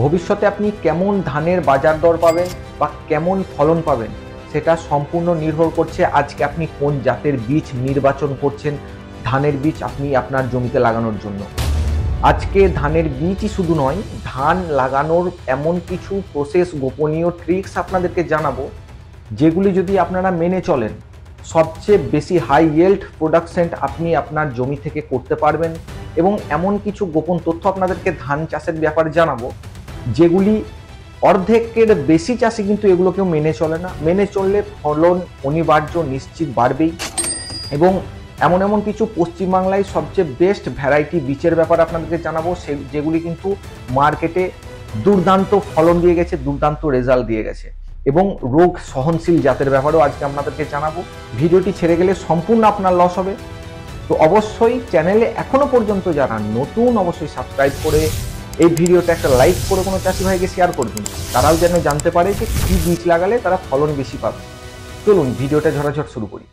ভবিষ্যতে আপনি কেমন ধানের বাজার দর পাবেন বা কেমন ফলন পাবেন সেটা সম্পূর্ণ নির্ভর করছে আজকে আপনি কোন জাতের বীজ নির্বাচন করছেন ধানের বীজ আপনি আপনার জমিতে লাগানোর জন্য। আজকে ধানের বীজই শুধু নয়, ধান লাগানোর এমন কিছু প্রসেস, গোপনীয় ট্রিক্স আপনাদেরকে জানাবো, যেগুলি যদি আপনারা মেনে চলেন সবচেয়ে বেশি হাই ইয়েল্ড প্রোডাকশন আপনি আপনার জমি থেকে করতে পারবেন। এবং এমন কিছু গোপন তথ্য আপনাদেরকে ধান চাষের ব্যাপারে জানাবো, যেগুলি অর্ধেকের বেশি চাষি কিন্তু এগুলো কেউ মেনে চলে না। মেনে চললে ফলন অনিবার্য নিশ্চিত বাড়বেই। এবং এমন এমন কিছু পশ্চিমবাংলায় সবচেয়ে বেস্ট ভ্যারাইটি বীজের ব্যাপারে আপনাদেরকে জানাবো, যেগুলি কিন্তু মার্কেটে দুর্দান্ত ফলন দিয়ে গেছে, দুর্দান্ত রেজাল্ট দিয়ে গেছে। এবং রোগ সহনশীল জাতের ব্যাপারেও আজকে আপনাদেরকে জানাবো। ভিডিওটি ছেড়ে গেলে সম্পূর্ণ আপনার লস হবে। তো অবশ্যই চ্যানেলে এখনো পর্যন্ত যারা নতুন, অবশ্যই সাবস্ক্রাইব করে এই ভিডিওটা একটা লাইক করে কোনো চাষি ভাইকে শেয়ার করবেন, তারাও যেন জানতে পারে যে কি বীজ লাগালে তারা ফলন বেশি পাবে। চলুন ভিডিওটা ঝরাঝট শুরু করি।